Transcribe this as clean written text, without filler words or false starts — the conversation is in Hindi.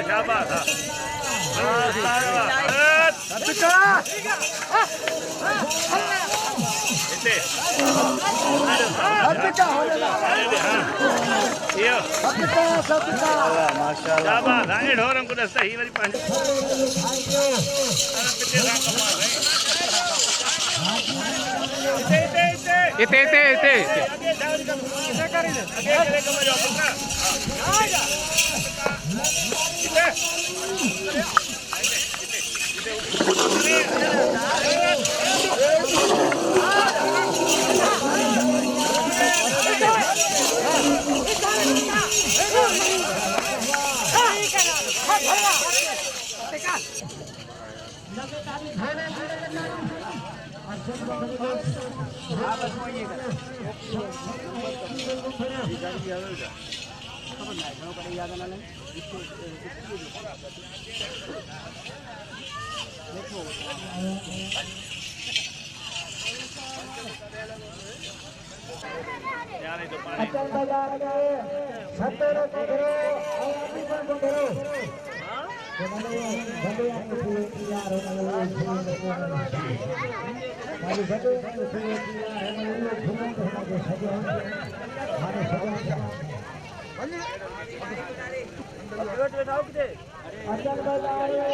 शाबाश ढोरम को दस्ता ही वरी पानी इते अचल बाजार के सत्तर को करो और अपनी पर को करो तो मैंने भले आपको तैयार होने वाले हमारी भले आपको तैयार होने वाले घूमने को हमारे सजा हमारे सजा अचल बाजार